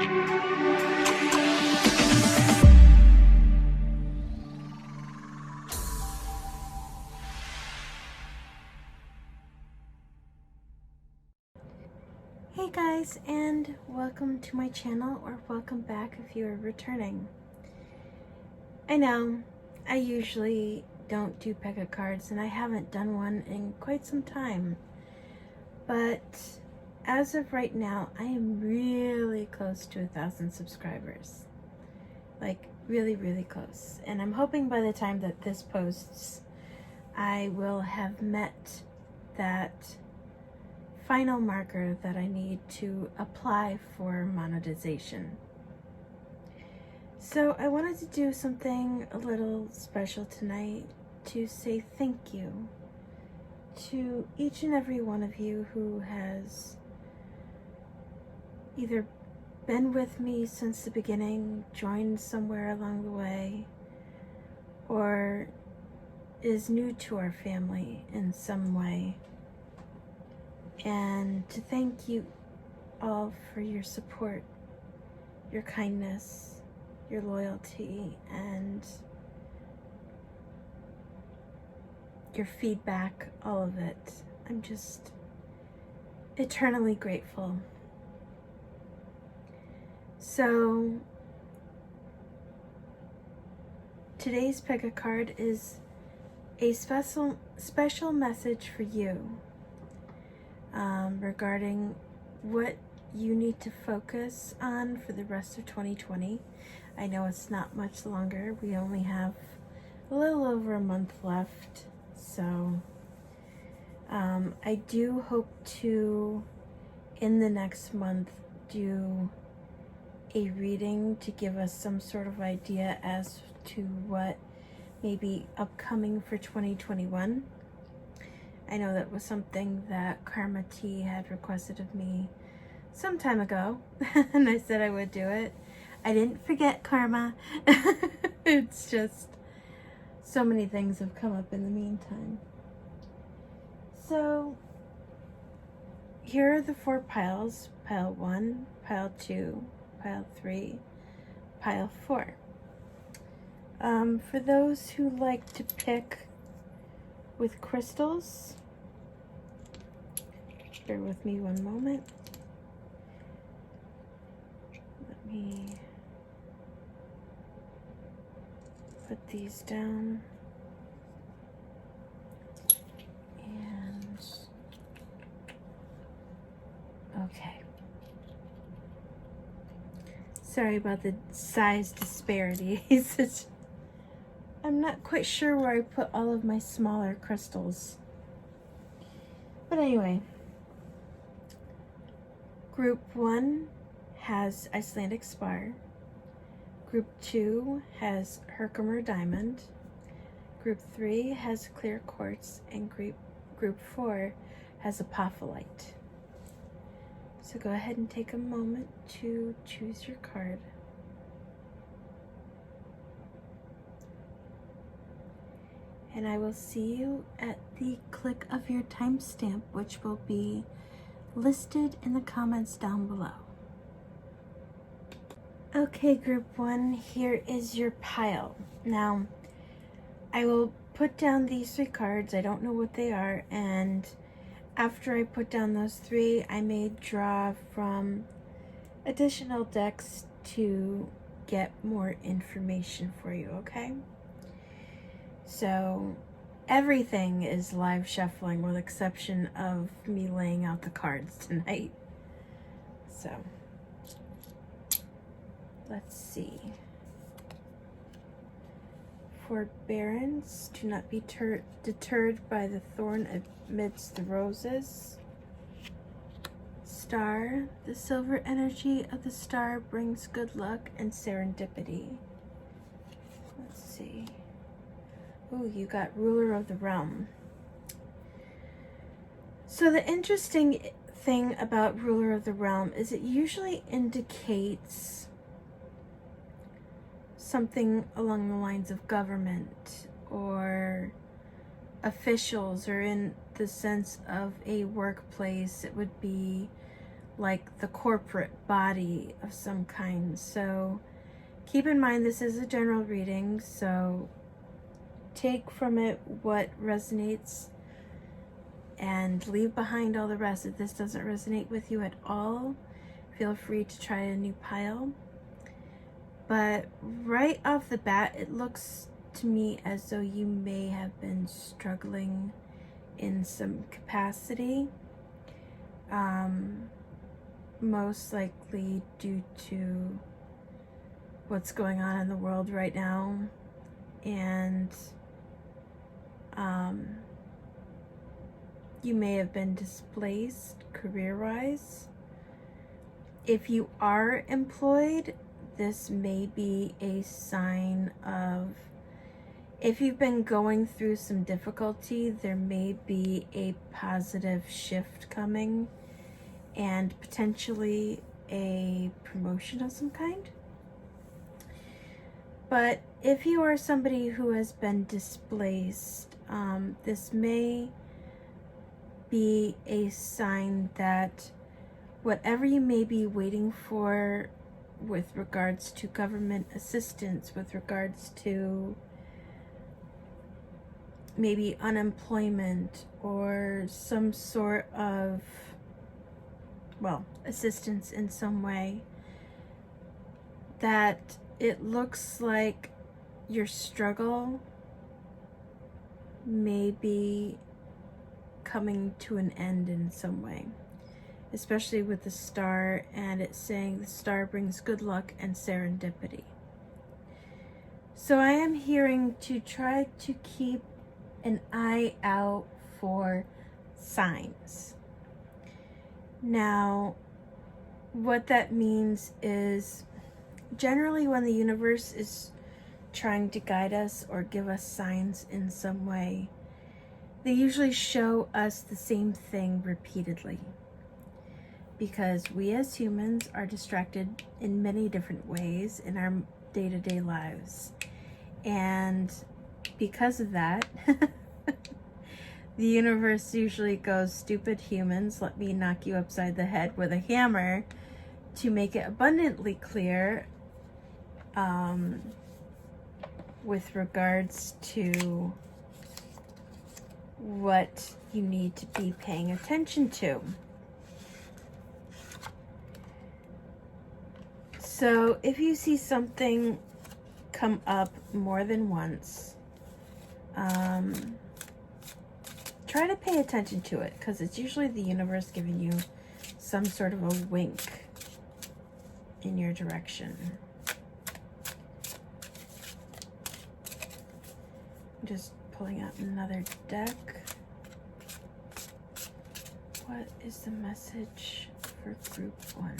Hey guys, and welcome to my channel, or welcome back if you are returning. I know I usually don't do PickACards, and I haven't done one in quite some time, but as of right now I am really close to 1,000 subscribers, like really close, and I'm hoping by the time that this posts I will have met that final marker that I need to apply for monetization. So I wanted to do something a little special tonight to say thank you to each and every one of you who has either been with me since the beginning, joined somewhere along the way, or is new to our family in some way. And to thank you all for your support, your kindness, your loyalty, and your feedback, all of it. I'm just eternally grateful. So today's PickACard is a special message for you. Regarding what you need to focus on for the rest of 2020. I know it's not much longer. We only have a little over a month left. So I do hope to, in the next month, do a reading to give us some sort of idea as to what may be upcoming for 2021. I know that was something that Karma T had requested of me some time ago, and I said I would do it. I didn't forget, Karma. It's just so many things have come up in the meantime. So here are the 4 piles: pile 1, pile 2, pile 3, pile 4. For those who like to pick with crystals, bear with me one moment. Let me put these down. And okay. Sorry about the size disparities. I'm not quite sure where I put all of my smaller crystals. But anyway, Group 1 has Icelandic Spar. Group 2 has Herkimer Diamond. Group 3 has Clear Quartz. And Group 4 has Apophyllite. So go ahead and take a moment to choose your card. And I will see you at the click of your timestamp, which will be listed in the comments down below. Okay, Group 1, here is your pile. Now, I will put down these 3 cards. I don't know what they are, and after I put down those 3, I may draw from additional decks to get more information for you, okay? So everything is live shuffling with exception of me laying out the cards tonight. So let's see. Forbearance, do not be deterred by the thorn amidst the roses. Star, the silver energy of the star brings good luck and serendipity. Let's see. Oh, you got ruler of the realm. So the interesting thing about ruler of the realm is it usually indicates something along the lines of government or officials, or in the sense of a workplace, it would be like the corporate body of some kind. So keep in mind this is a general reading, so take from it what resonates and leave behind all the rest. If this doesn't resonate with you at all, feel free to try a new pile. But right off the bat, it looks to me as though you may have been struggling in some capacity, most likely due to what's going on in the world right now, and you may have been displaced career-wise. If you are employed, this may be a sign of, if you've been going through some difficulty, there may be a positive shift coming and potentially a promotion of some kind. But if you are somebody who has been displaced, this may be a sign that whatever you may be waiting for with regards to government assistance, with regards to maybe unemployment or some sort of, well, assistance in some way, that it looks like your struggle may be coming to an end in some way, especially with the star, and it's saying the star brings good luck and serendipity. So I am hearing to try to keep an eye out for signs. Now, what that means is generally when the universe is trying to guide us or give us signs in some way, they usually show us the same thing repeatedly, because we as humans are distracted in many different ways in our day-to-day lives. And because of that, the universe usually goes, stupid humans, let me knock you upside the head with a hammer to make it abundantly clear with regards to what you need to be paying attention to. So if you see something come up more than once, try to pay attention to it, because it's usually the universe giving you some sort of a wink in your direction. I'm just pulling out another deck. What is the message for group 1?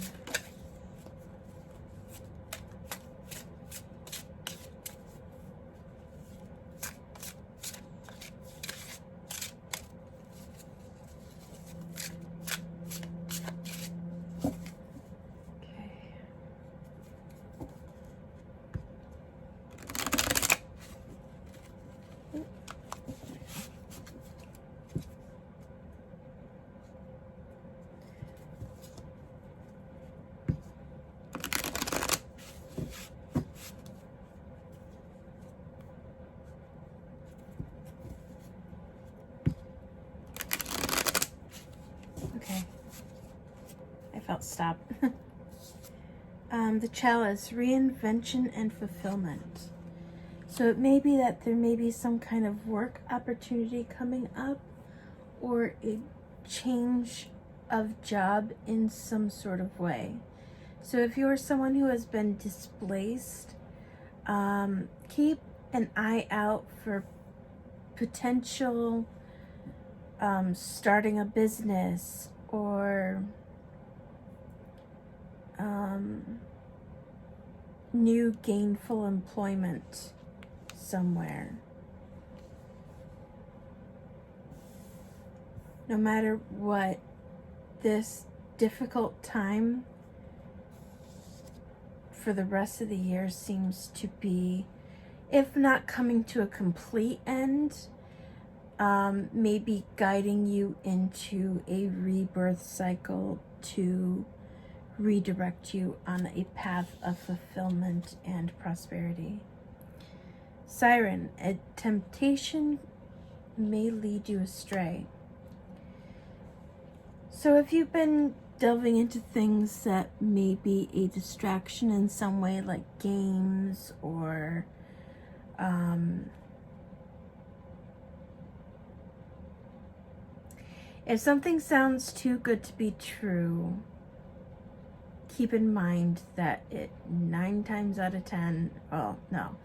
Stop. The chalice, reinvention and fulfillment. So it may be that there may be some kind of work opportunity coming up, or a change of job in some sort of way. So if you're someone who has been displaced, keep an eye out for potential starting a business, or new gainful employment somewhere. No matter what, this difficult time for the rest of the year seems to be, if not coming to a complete end, maybe guiding you into a rebirth cycle to redirect you on a path of fulfillment and prosperity. Siren, a temptation may lead you astray. So if you've been delving into things that may be a distraction in some way, like games or if something sounds too good to be true, keep in mind that it 9 times out of 10, well, no,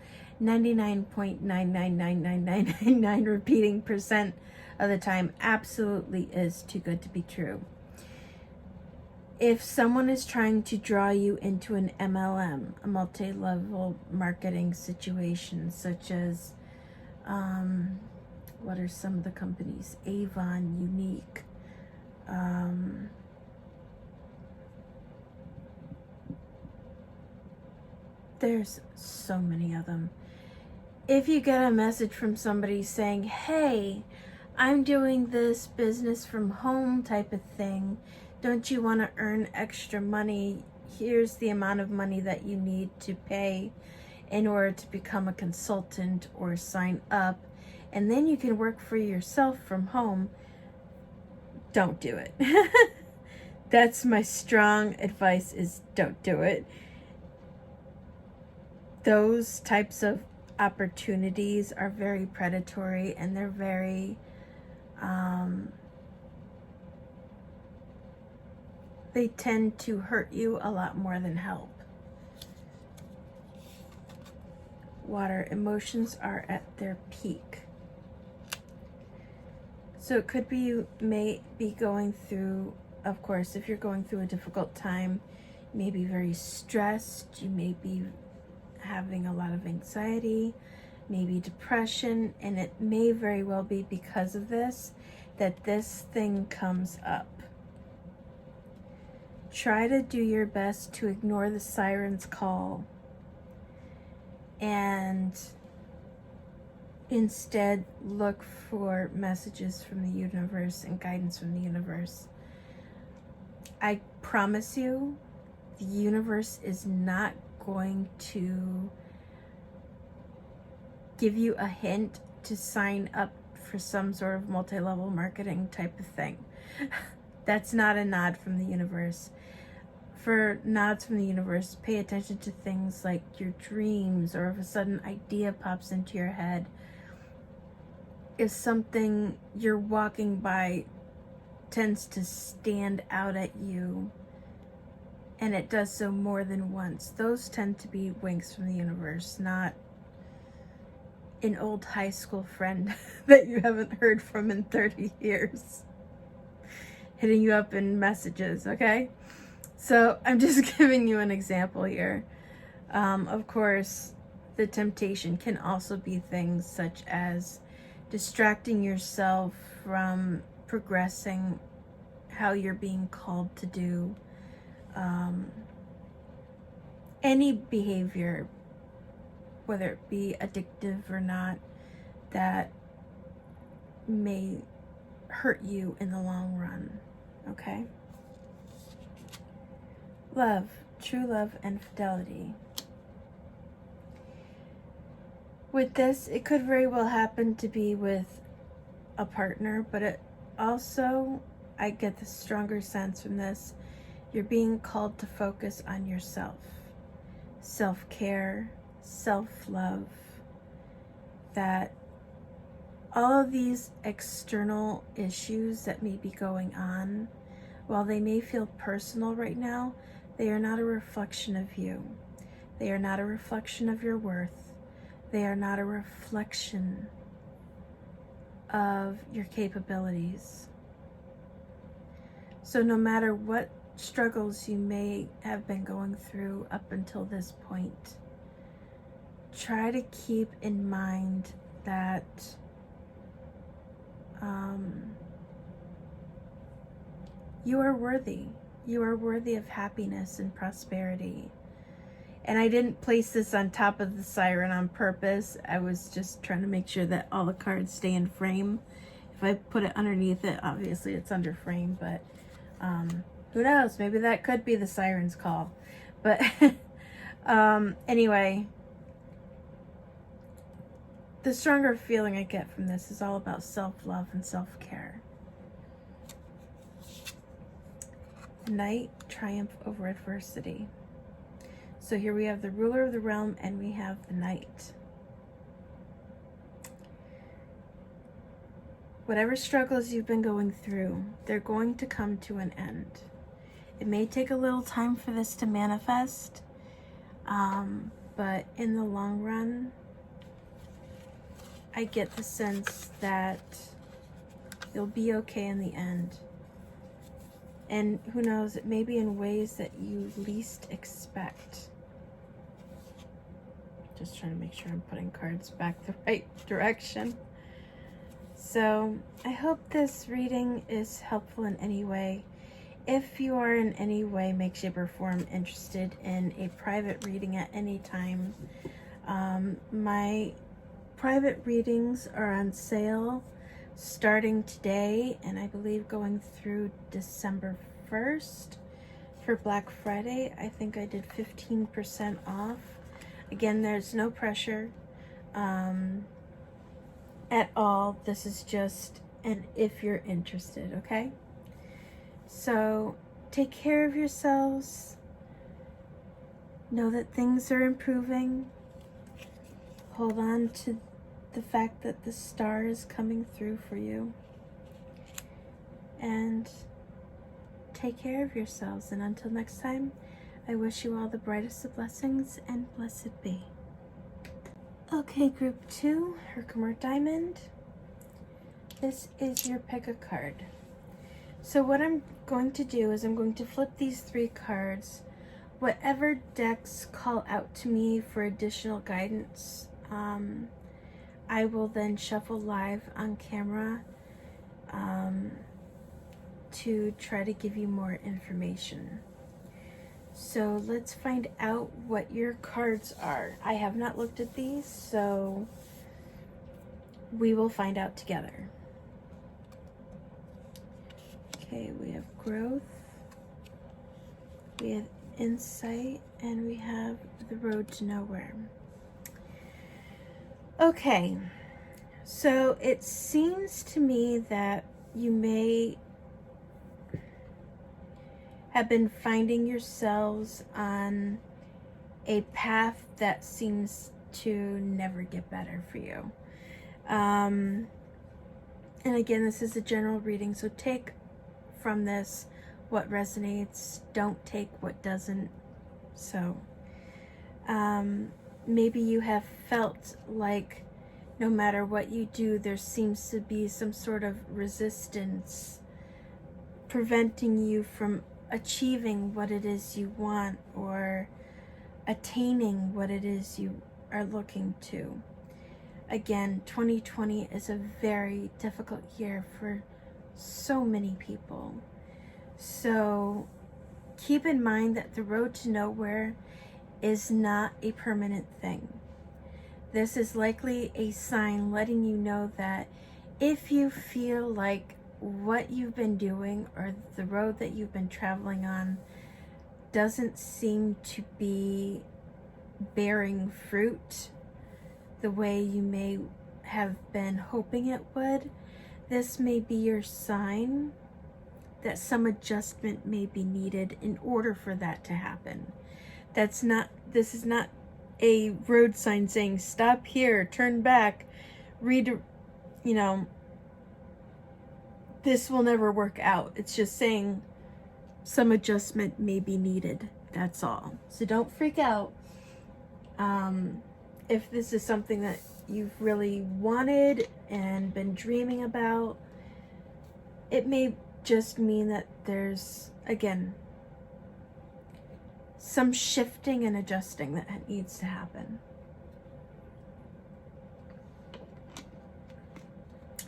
99.9999999 repeating percent of the time absolutely is too good to be true. If someone is trying to draw you into an MLM, a multi-level marketing situation, such as, what are some of the companies? Avon, Unique, there's so many of them. If you get a message from somebody saying, hey, I'm doing this business from home type of thing, don't you want to earn extra money? Here's the amount of money that you need to pay in order to become a consultant or sign up, and then you can work for yourself from home. Don't do it. That's my strong advice, is don't do it. Those types of opportunities are very predatory, and they're very they tend to hurt you a lot more than help. Water, emotions are at their peak. So it could be you may be going through, of course, if you're going through a difficult time, you may be very stressed, you may be having a lot of anxiety, maybe depression, and it may very well be because of this that this thing comes up. Try to do your best to ignore the siren's call and instead look for messages from the universe and guidance from the universe. I promise you, the universe is not going to give you a hint to sign up for some sort of multi-level marketing type of thing. That's not a nod from the universe. For nods from the universe, pay attention to things like your dreams, or if a sudden idea pops into your head. If something you're walking by tends to stand out at you, and it does so more than once, those tend to be winks from the universe, not an old high school friend that you haven't heard from in 30 years hitting you up in messages, okay? So I'm just giving you an example here. Of course, the temptation can also be things such as distracting yourself from progressing how you're being called to do. Any behavior, whether it be addictive or not, that may hurt you in the long run, okay? Love, true love and fidelity. With this, it could very well happen to be with a partner, but it also, I get the stronger sense from this, you're being called to focus on yourself. Self-care, self-love. That all of these external issues that may be going on, while they may feel personal right now, they are not a reflection of you. They are not a reflection of your worth. They are not a reflection of your capabilities. So no matter what struggles you may have been going through up until this point, try to keep in mind that you are worthy. You are worthy of happiness and prosperity. And I didn't place this on top of the siren on purpose. I was just trying to make sure that all the cards stay in frame. If I put it underneath it, obviously it's under frame, but Who knows? Maybe that could be the siren's call. But anyway, the stronger feeling I get from this is all about self-love and self-care. Knight, triumph over adversity. So here we have the ruler of the realm and we have the knight. Whatever struggles you've been going through, they're going to come to an end. It may take a little time for this to manifest, but in the long run, I get the sense that you'll be okay in the end. And who knows, it may be in ways that you least expect. Just trying to make sure I'm putting cards back the right direction. So I hope this reading is helpful in any way. If you are in any way, make, shape, or form interested in a private reading at any time, my private readings are on sale starting today, and I believe going through December 1st for Black Friday. I think I did 15% off. Again, there's no pressure at all. This is just an if you're interested, okay? So take care of yourselves. Know that things are improving. Hold on to the fact that the star is coming through for you. And take care of yourselves. And until next time, I wish you all the brightest of blessings and blessed be. Okay, group 2, Herkimer Diamond. This is your PickACard. So what I'm going to do is I'm going to flip these 3 cards. Whatever decks call out to me for additional guidance, I will then shuffle live on camera to try to give you more information. So let's find out what your cards are. I have not looked at these, so we will find out together. Okay, we have growth, we have insight, and we have the road to nowhere. Okay, so it seems to me that you may have been finding yourselves on a path that seems to never get better for you. And again, this is a general reading, so take from this what resonates, don't take what doesn't. So maybe you have felt like no matter what you do, there seems to be some sort of resistance preventing you from achieving what it is you want or attaining what it is you are looking to. Again, 2020 is a very difficult year for so many people. So keep in mind that the road to nowhere is not a permanent thing. This is likely a sign letting you know that if you feel like what you've been doing or the road that you've been traveling on doesn't seem to be bearing fruit the way you may have been hoping it would, this may be your sign that some adjustment may be needed in order for that to happen. This is not a road sign saying stop here, turn back, this will never work out. It's just saying some adjustment may be needed. That's all. So don't freak out. If this is something that you've really wanted and been dreaming about, it may just mean that there's, again, some shifting and adjusting that needs to happen.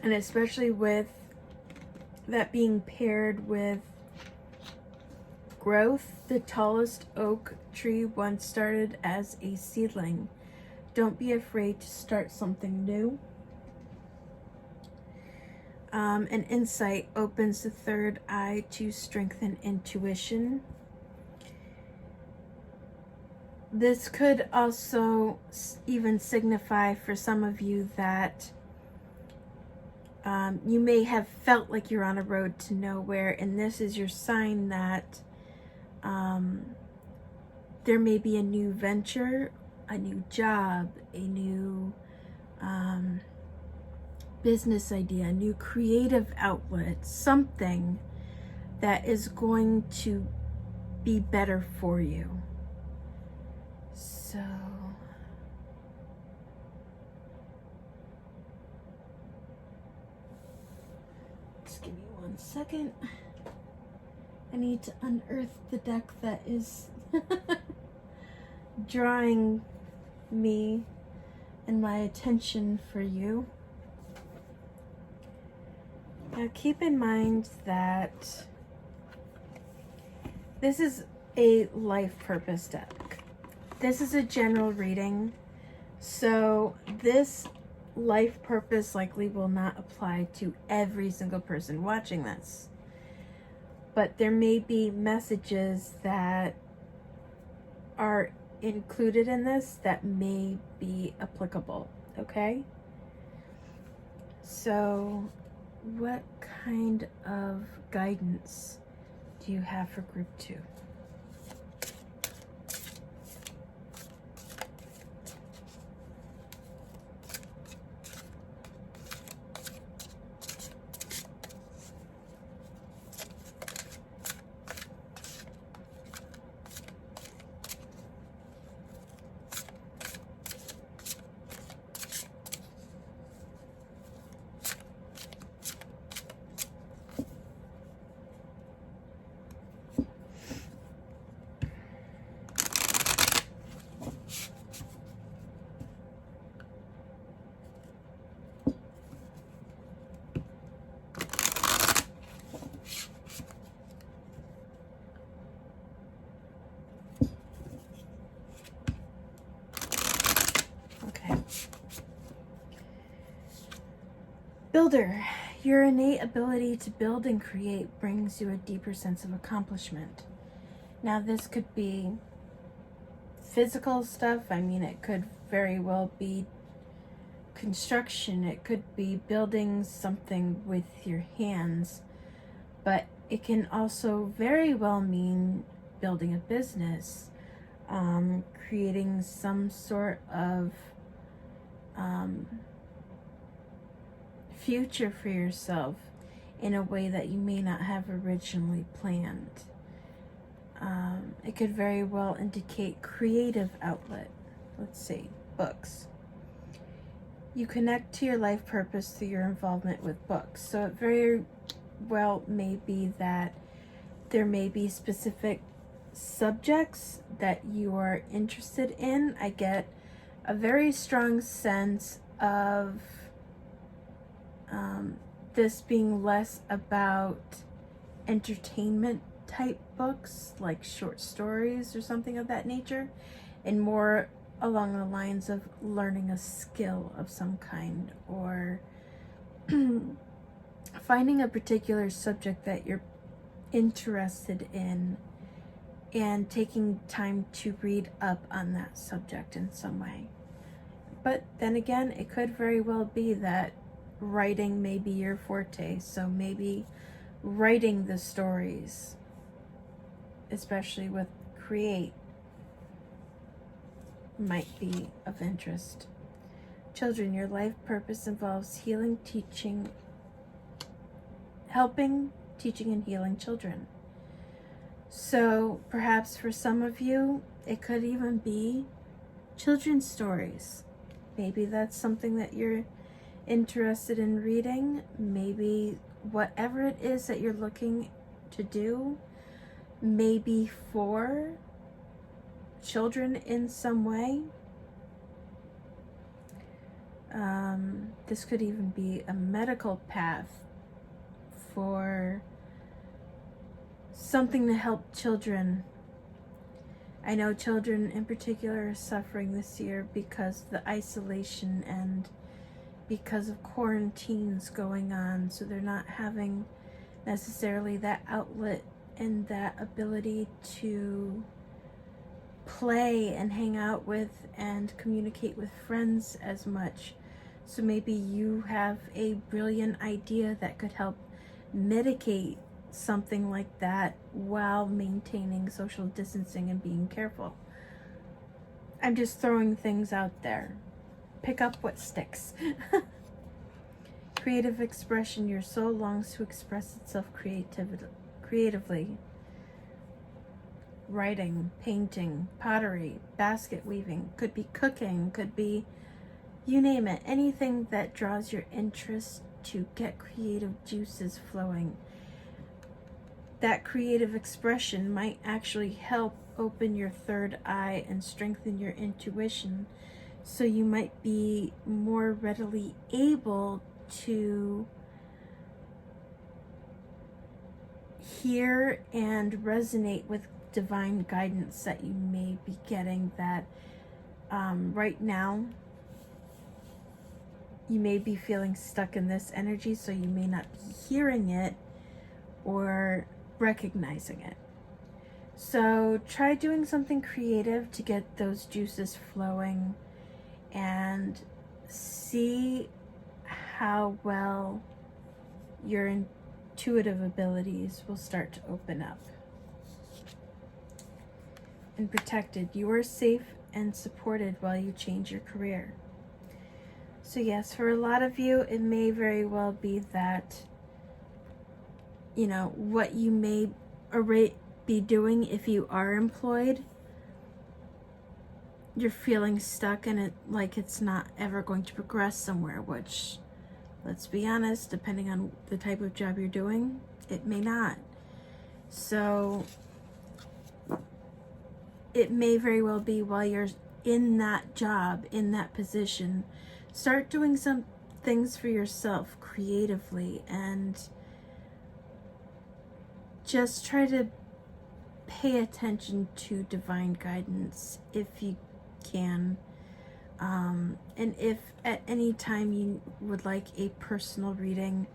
And especially with that being paired with growth, the tallest oak tree once started as a seedling. Don't be afraid to start something new. An insight opens the third eye to strengthen intuition. This could also even signify for some of you that you may have felt like you're on a road to nowhere, and this is your sign that there may be a new venture, a new job, a new business idea, a new creative outlet, something that is going to be better for you. So just give me 1 second. I need to unearth the deck that is drawing me and my attention for you. Now keep in mind that this is a life purpose deck. This is a general reading, so this life purpose likely will not apply to every single person watching this. But there may be messages that are included in this that may be applicable, okay? So what kind of guidance do you have for group 2? Builder, your innate ability to build and create brings you a deeper sense of accomplishment. Now this could be physical stuff. I mean, it could very well be construction. It could be building something with your hands. But it can also very well mean building a business, creating some sort of future for yourself in a way that you may not have originally planned. It could very well indicate creative outlet. Let's see, books. You connect to your life purpose through your involvement with books. So it very well may be that there may be specific subjects that you are interested in. I get a very strong sense of this being less about entertainment type books like short stories or something of that nature, and more along the lines of learning a skill of some kind, or finding a particular subject that you're interested in and taking time to read up on that subject in some way. But then again, it could very well be that writing may be your forte, so maybe writing the stories, especially with create, might be of interest. Children, your life purpose involves healing, teaching, helping, teaching, and healing children. So perhaps for some of you, it could even be children's stories. Maybe that's something that you're interested in reading. Maybe whatever it is that you're looking to do, maybe for children in some way. This could even be a medical path for something to help children. I know children in particular are suffering this year because of the isolation and because of quarantines going on, so they're not having necessarily that outlet and that ability to play and hang out with and communicate with friends as much. So maybe you have a brilliant idea that could help mitigate something like that while maintaining social distancing and being careful. I'm just throwing things out there. Pick up what sticks. Creative expression. Your soul longs to express itself creatively. Writing, painting, pottery, basket weaving, could be cooking, could be, you name it, anything that draws your interest to get creative juices flowing. That creative expression might actually help open your third eye and strengthen your intuition, so you might be more readily able to hear and resonate with divine guidance that you may be getting, that right now you may be feeling stuck in this energy, so you may not be hearing it or recognizing it. So try doing something creative to get those juices flowing and see how well your intuitive abilities will start to open up. And protected. You are safe and supported while you change your career. So yes, for a lot of you, it may very well be that, you know, what you may be doing if you are employed, you're feeling stuck and it's not ever going to progress somewhere, which, let's be honest, depending on the type of job you're doing, it may not. So it may very well be, while you're in that job, in that position, start doing some things for yourself creatively and just try to pay attention to divine guidance if you can. And if at any time you would like a personal reading,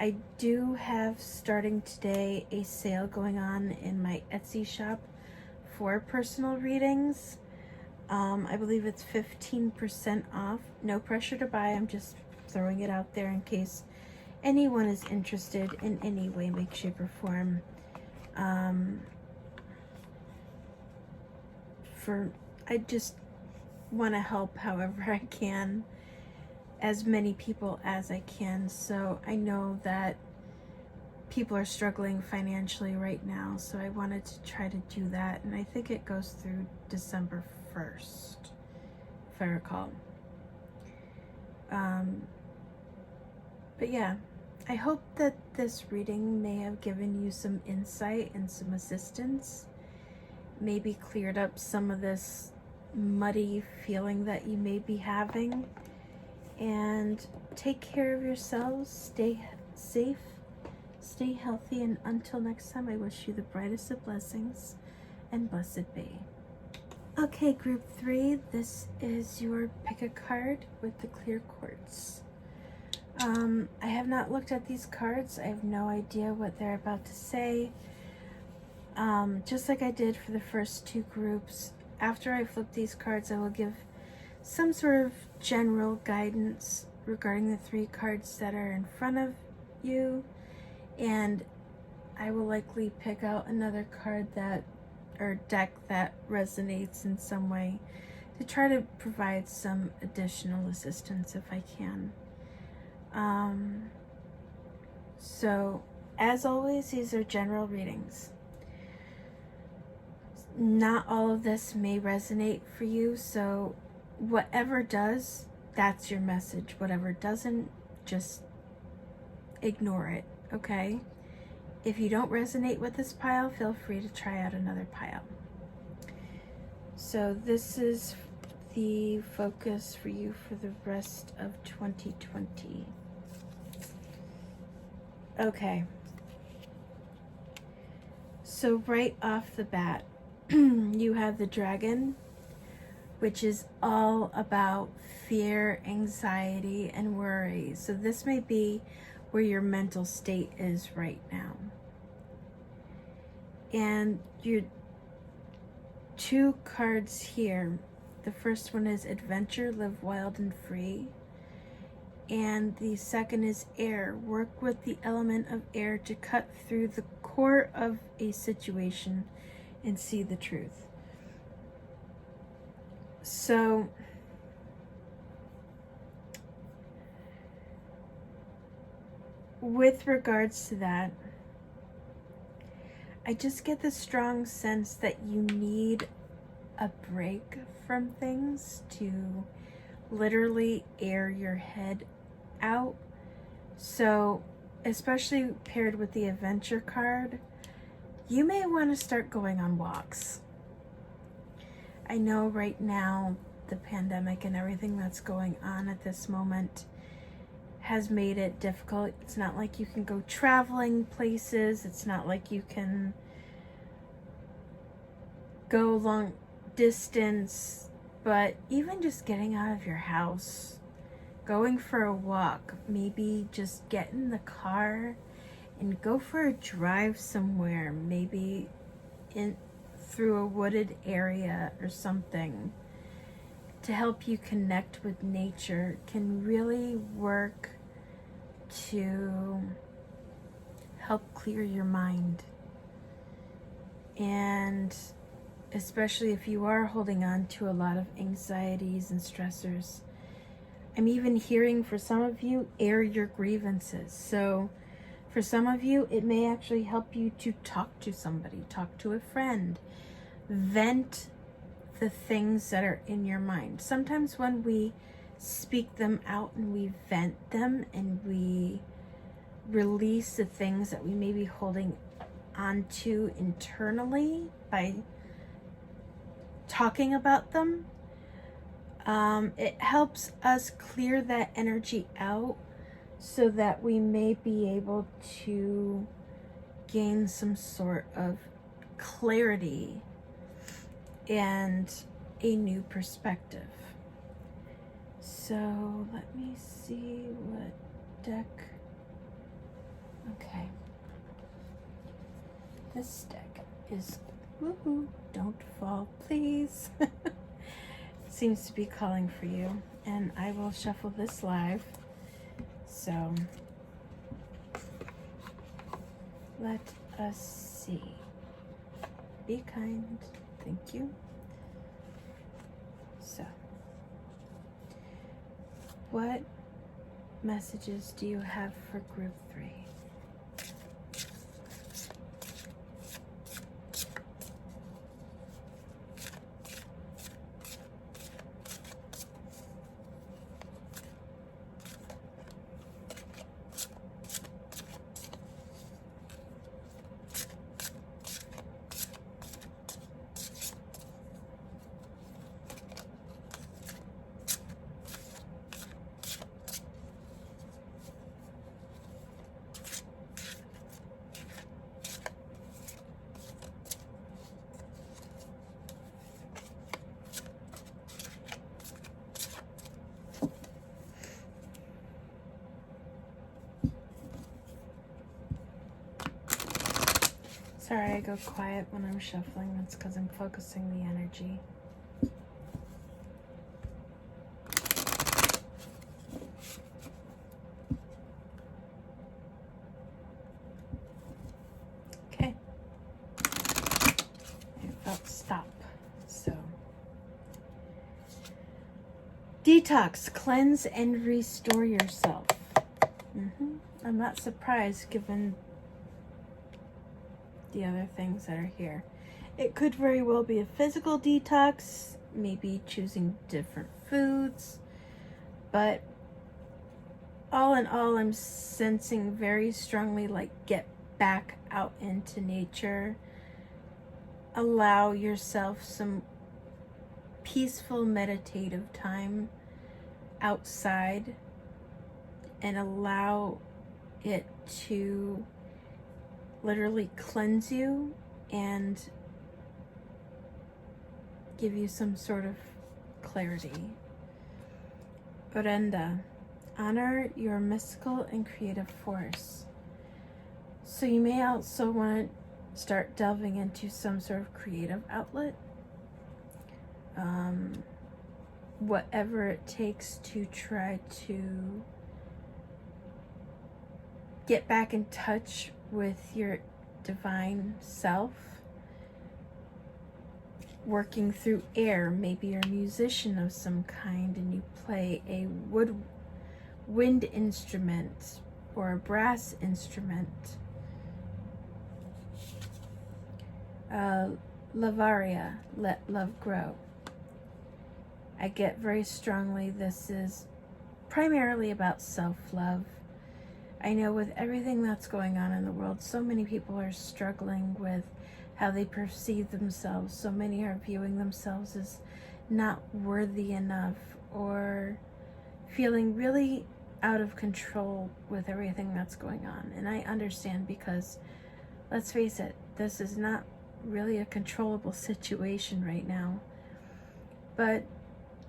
I do have, starting today, a sale going on in my Etsy shop for personal readings. I believe it's 15% off. No pressure to buy. I'm just throwing it out there in case anyone is interested in any way, make, shape, or form. I just want to help however I can, as many people as I can. So I know that people are struggling financially right now, so I wanted to try to do that, and I think it goes through December 1st, if I recall. But yeah, I hope that this reading may have given you some insight and some assistance, maybe cleared up some of this muddy feeling that you may be having, and take care of yourselves, stay safe, stay healthy, and until next time, I wish you the brightest of blessings, and blessed be. Okay, group 3, this is your pick a card with the clear quartz. I have not looked at these cards. I have no idea what they're about to say. Just like I did for the first 2 groups, after I flip these cards, I will give some sort of general guidance regarding the 3 cards that are in front of you, and I will likely pick out another card or deck that resonates in some way to try to provide some additional assistance if I can. So as always, these are general readings. Not all of this may resonate for you, so whatever does, that's your message. Whatever doesn't, just ignore it, okay? If you don't resonate with this pile, feel free to try out another pile. So this is the focus for you for the rest of 2020. Okay. So right off the bat, you have the dragon, which is all about fear, anxiety, and worry. So this may be where your mental state is right now. And your two cards here, the first one is Adventure, Live Wild and Free. And the second is Air. Work with the element of air to cut through the core of a situation and see the truth. So with regards to that, I just get the strong sense that you need a break from things to literally air your head out. So especially paired with the Adventure card, you may want to start going on walks. I know right now the pandemic and everything that's going on at this moment has made it difficult. It's not like you can go traveling places. It's not like you can go long distance, but even just getting out of your house, going for a walk, maybe just get in the car and go for a drive somewhere, maybe in through a wooded area or something, to help you connect with nature can really work to help clear your mind. And especially if you are holding on to a lot of anxieties and stressors, I'm even hearing for some of you, air your grievances. So for some of you, it may actually help you to talk to somebody, talk to a friend, vent the things that are in your mind. Sometimes when we speak them out and we vent them and we release the things that we may be holding onto internally by talking about them, it helps us clear that energy out so that we may be able to gain some sort of clarity and a new perspective. So let me see what deck. Okay. This deck is, woohoo, don't fall, please. Seems to be calling for you. And I will shuffle this live. So let us see. Be kind. Thank you. So, what messages do you have for group 3? Sorry, I go quiet when I'm shuffling. That's because I'm focusing the energy. Okay. I felt stop. So, detox, cleanse, and restore yourself. I'm not surprised given the other things that are here. It could very well be a physical detox, maybe choosing different foods, but all in all, I'm sensing very strongly like get back out into nature, allow yourself some peaceful meditative time outside, and allow it to literally cleanse you and give you some sort of clarity. Orenda, honor your mystical and creative force. So you may also want to start delving into some sort of creative outlet. Whatever it takes to try to get back in touch with your divine self. Working through air, maybe you're a musician of some kind and you play a wind instrument or a brass instrument. Lavaria, let love grow. I get very strongly this is primarily about self-love. I know with everything that's going on in the world, so many people are struggling with how they perceive themselves. So many are viewing themselves as not worthy enough or feeling really out of control with everything that's going on. And I understand because, let's face it, this is not really a controllable situation right now. But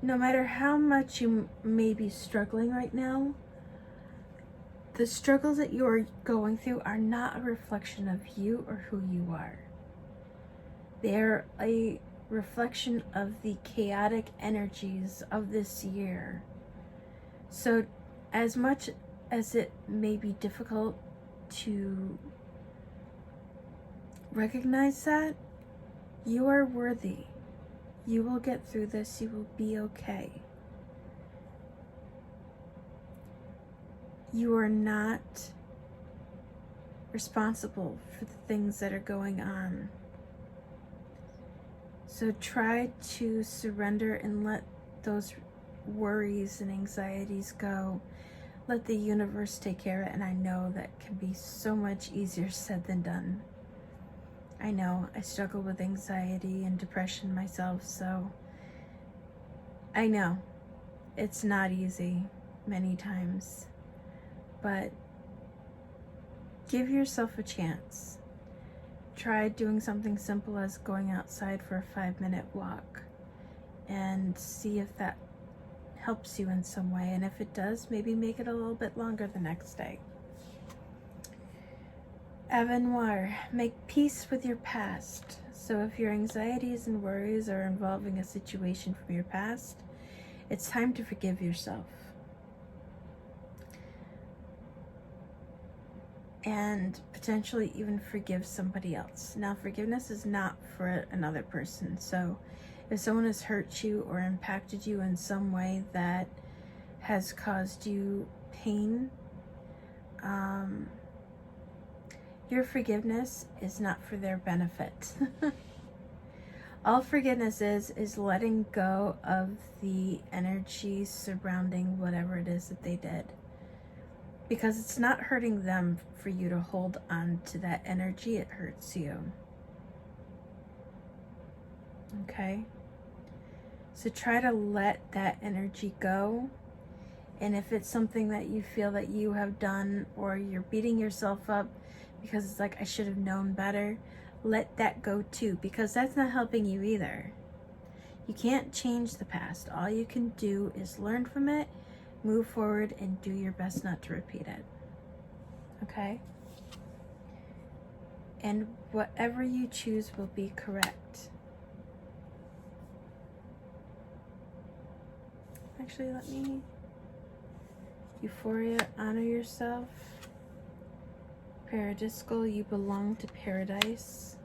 no matter how much you may be struggling right now, the struggles that you are going through are not a reflection of you or who you are. They're a reflection of the chaotic energies of this year. So as much as it may be difficult to recognize that, you are worthy. You will get through this. You will be okay. You are not responsible for the things that are going on. So try to surrender and let those worries and anxieties go. Let the universe take care of it. And I know that can be so much easier said than done. I know I struggle with anxiety and depression myself, so I know it's not easy many times, but give yourself a chance. Try doing something simple as going outside for a 5-minute walk and see if that helps you in some way. And if it does, maybe make it a little bit longer the next day. Avenoir, make peace with your past. So if your anxieties and worries are involving a situation from your past, it's time to forgive yourself. And potentially even forgive somebody else. Now, forgiveness is not for another person. So if someone has hurt you or impacted you in some way that has caused you pain, your forgiveness is not for their benefit. All forgiveness is letting go of the energy surrounding whatever it is that they did. Because it's not hurting them for you to hold on to that energy, it hurts you. Okay? So try to let that energy go. And if it's something that you feel that you have done or you're beating yourself up because it's like, I should have known better, let that go too, because that's not helping you either. You can't change the past. All you can do is learn from it, move forward, and do your best not to repeat it. Okay? And whatever you choose will be correct. Actually, let me... Euphoria, honor yourself. Paradiscal, you belong to paradise.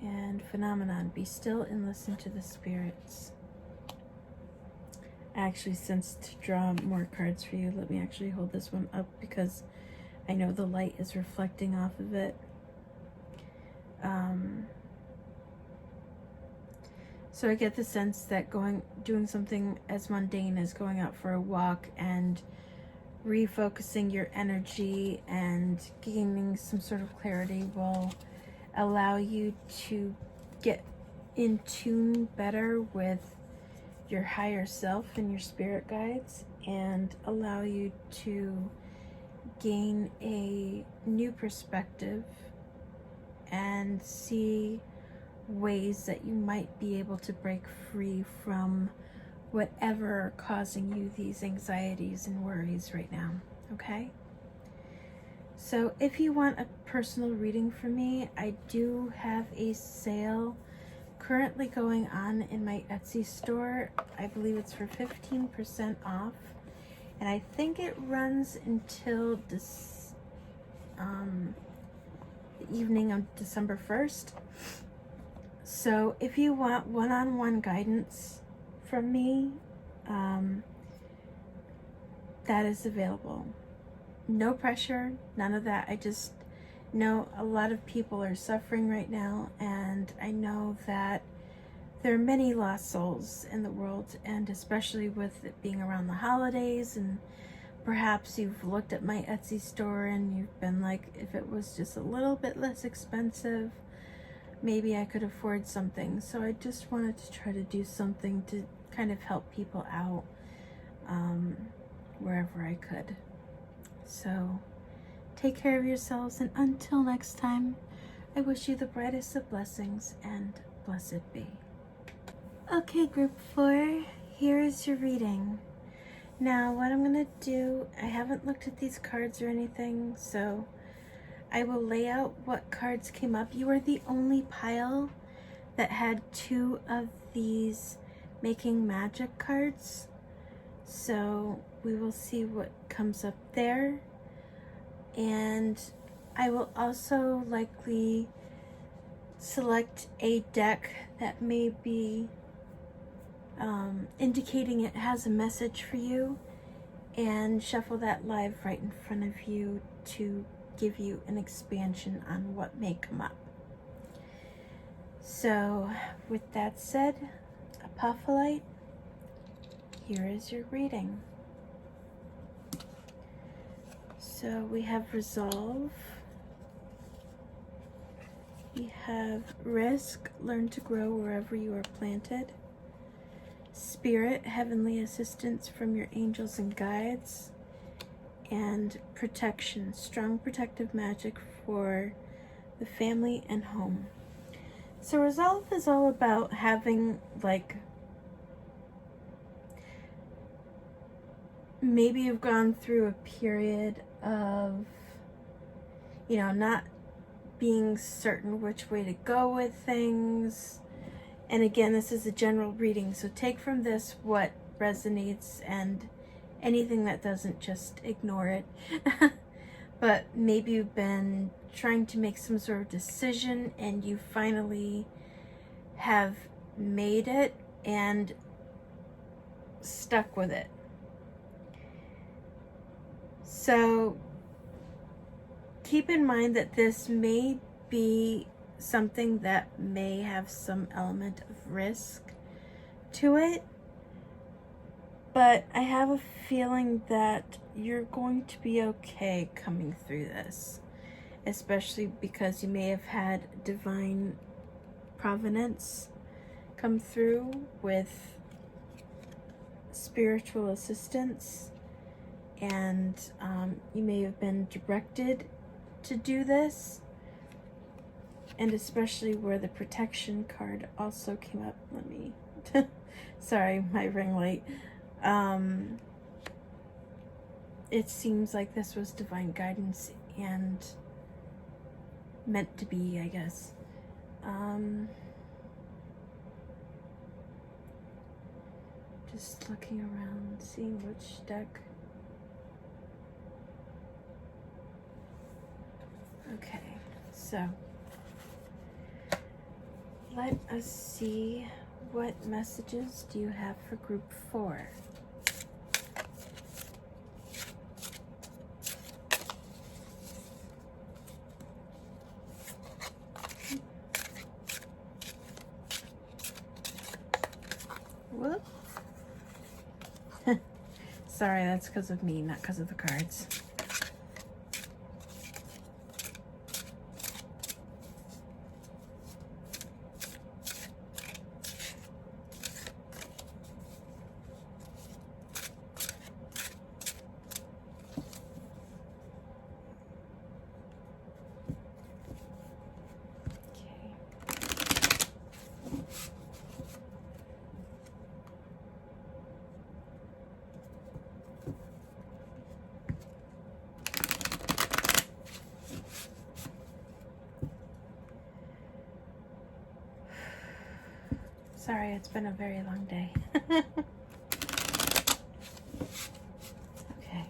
And Phenomenon, be still and listen to the spirits. I actually sensed to draw more cards for you. Let me actually hold this one up because I know the light is reflecting off of it. So I get the sense that doing something as mundane as going out for a walk and refocusing your energy and gaining some sort of clarity will allow you to get in tune better with your higher self and your spirit guides, and allow you to gain a new perspective and see ways that you might be able to break free from whatever causing you these anxieties and worries right now, okay? So if you want a personal reading from me, I do have a sale currently going on in my Etsy store. I believe it's for 15% off, and I think it runs until this the evening of December 1st. So if you want one-on-one guidance from me, that is available. No pressure, none of that. I just know a lot of people are suffering right now, and I know that there are many lost souls in the world, and especially with it being around the holidays, and perhaps you've looked at my Etsy store and you've been like, if it was just a little bit less expensive, maybe I could afford something. So I just wanted to try to do something to kind of help people out wherever I could. So take care of yourselves, and until next time, I wish you the brightest of blessings, and blessed be. Okay, group 4, here is your reading. Now what I'm going to do, I haven't looked at these cards or anything, so I will lay out what cards came up. You are the only pile that had 2 of these Making Magic cards, so we will see what comes up there. And I will also likely select a deck that may be indicating it has a message for you, and shuffle that live right in front of you to give you an expansion on what may come up. So with that said, Apophyllite, here is your reading. So we have resolve, we have risk, learn to grow wherever you are planted, spirit, heavenly assistance from your angels and guides, and protection, strong protective magic for the family and home. So resolve is all about having, like, maybe you've gone through a period of, you know, not being certain which way to go with things. And again, this is a general reading, so take from this what resonates, and anything that doesn't, just ignore it. But maybe you've been trying to make some sort of decision and you finally have made it and stuck with it. So keep in mind that this may be something that may have some element of risk to it, but I have a feeling that you're going to be okay coming through this, especially because you may have had divine providence come through with spiritual assistance, and you may have been directed to do this, and especially where the protection card also came up. Let me sorry, my ring light. It seems like this was divine guidance and meant to be, I guess. Just looking around, seeing which deck. Okay, so let us see, what messages do you have for group 4? Whoop. Sorry, that's because of me, not because of the cards. Sorry, it's been a very long day. Okay.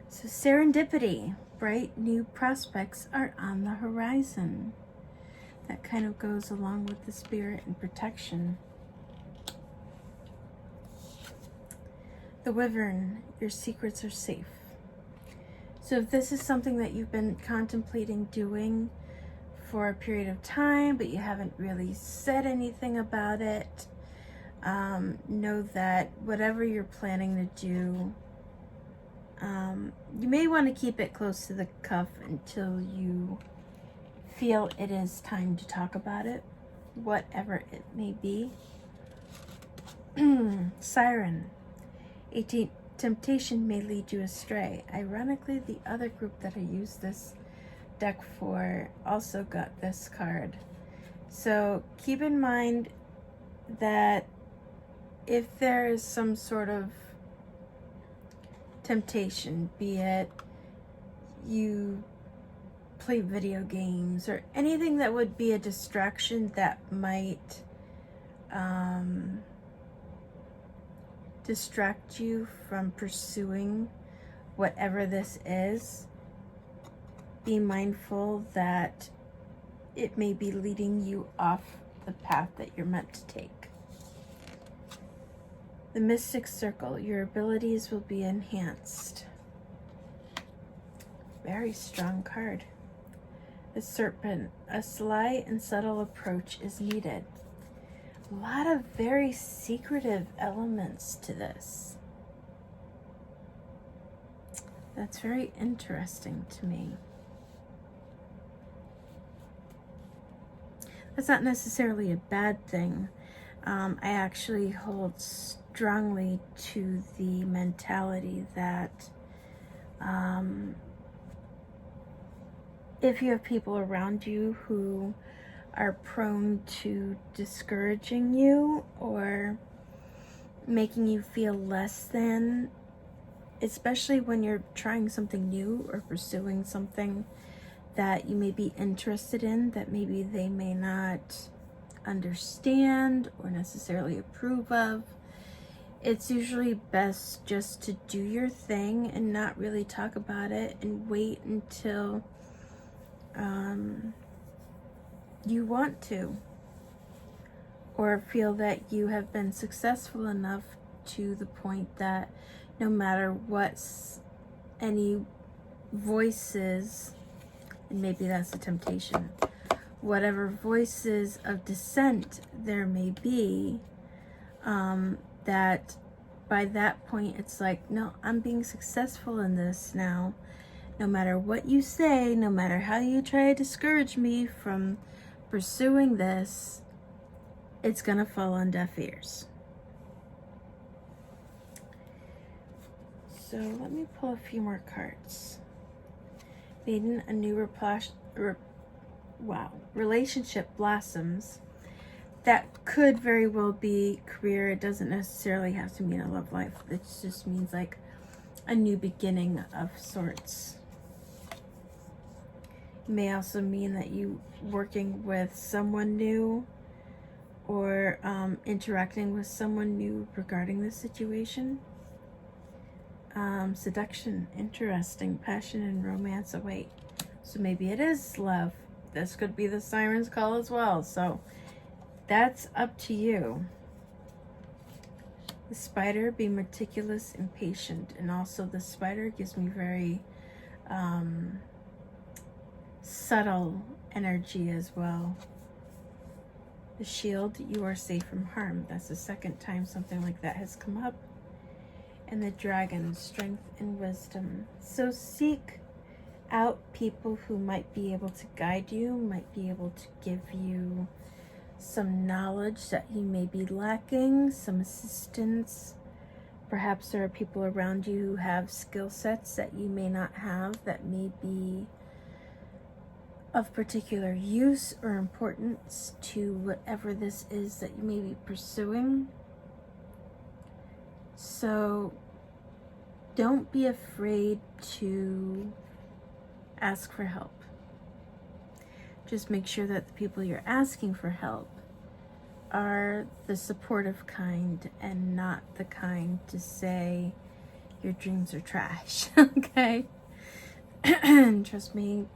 So serendipity, bright new prospects are on the horizon. That kind of goes along with the spirit and protection. The Wyvern, your secrets are safe. So if this is something that you've been contemplating doing for a period of time, but you haven't really said anything about it, know that whatever you're planning to do, you may want to keep it close to the cuff until you feel it is time to talk about it, whatever it may be. Siren, temptation may lead you astray. Ironically, the other group that I used this deck for also got this card. So keep in mind that if there is some sort of temptation, be it you play video games or anything that would be a distraction that might distract you from pursuing whatever this is, be mindful that it may be leading you off the path that you're meant to take. The Mystic Circle, your abilities will be enhanced. Very strong card. The Serpent, a sly and subtle approach is needed. A lot of very secretive elements to this. That's very interesting to me. That's not necessarily a bad thing. I actually hold strongly to the mentality that if you have people around you who are prone to discouraging you or making you feel less than, especially when you're trying something new or pursuing something that you may be interested in that maybe they may not understand or necessarily approve of, it's usually best just to do your thing and not really talk about it and wait until you want to, or feel that you have been successful enough to the point that no matter what any voices, and maybe that's a temptation, whatever voices of dissent there may be, that by that point it's like, no, I'm being successful in this now. No matter what you say, no matter how you try to discourage me from pursuing this, it's gonna fall on deaf ears. So let me pull a few more cards. Maiden, a new relationship blossoms. That could very well be career. It doesn't necessarily have to mean a love life. It just means like a new beginning of sorts. It may also mean that you working with someone new or interacting with someone new regarding this situation. Seduction, interesting. Passion and romance await. So maybe it is love. This could be the siren's call as well. So that's up to you. The Spider, be meticulous and patient. And also the Spider gives me very subtle energy as well. The Shield, you are safe from harm. That's the second time something like that has come up. And the Dragon, strength and wisdom. So seek out people who might be able to guide you, might be able to give you some knowledge that you may be lacking, some assistance. Perhaps there are people around you who have skill sets that you may not have that may be of particular use or importance to whatever this is that you may be pursuing. So don't be afraid to ask for help. Just make sure that the people you're asking for help are the supportive kind and not the kind to say your dreams are trash. Okay? Trust me,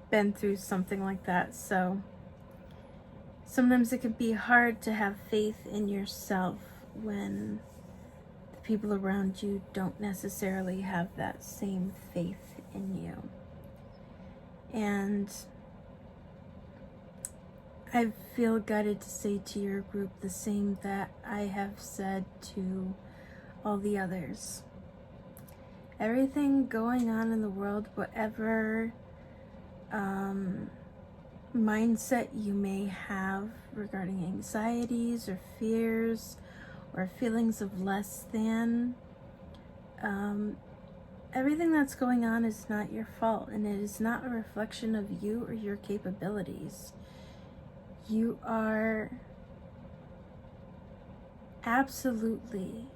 been through something like that. So sometimes it can be hard to have faith in yourself when the people around you don't necessarily have that same faith in you. And I feel guided to say to your group the same that I have said to all the others. Everything going on in the world, whatever mindset you may have regarding anxieties or fears or feelings of less than, everything that's going on is not your fault, and it is not a reflection of you or your capabilities. You are absolutely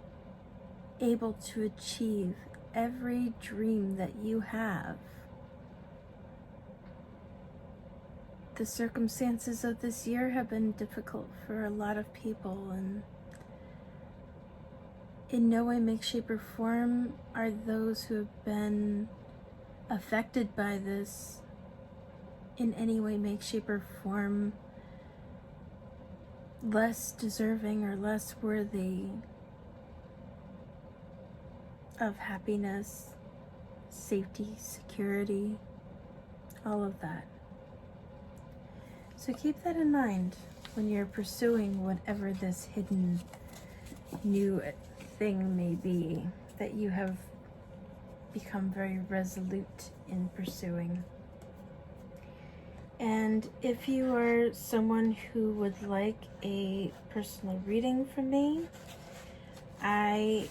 able to achieve every dream that you have. The circumstances of this year have been difficult for a lot of people, and in no way, make, shape, or form are those who have been affected by this in any way, make, shape, or form less deserving or less worthy of happiness, safety, security, all of that. So keep that in mind when you're pursuing whatever this hidden new thing may be that you have become very resolute in pursuing. And if you are someone who would like a personal reading from me, I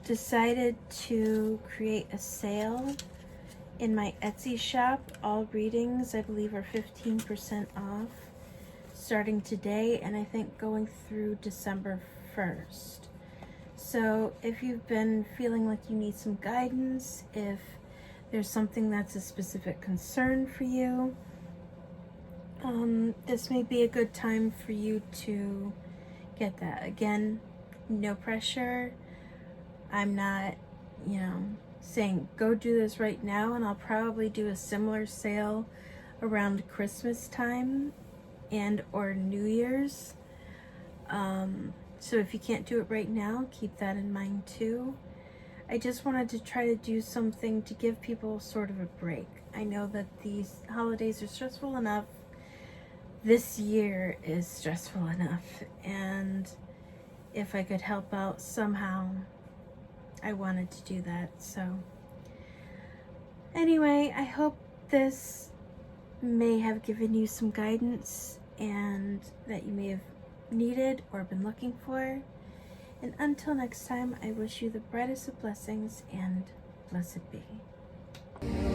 decided to create a sale in my Etsy shop. All readings, I believe, are 15% off starting today, and I think going through December 1st. So if you've been feeling like you need some guidance, if there's something that's a specific concern for you, this may be a good time for you to get that. Again, no pressure. I'm not, saying go do this right now, and I'll probably do a similar sale around Christmas time and or New Year's. So if you can't do it right now, keep that in mind too. I just wanted to try to do something to give people sort of a break. I know that these holidays are stressful enough. This year is stressful enough, and if I could help out somehow, I wanted to do that. So anyway, I hope this may have given you some guidance and that you may have needed or been looking for. And until next time, I wish you the brightest of blessings, and blessed be.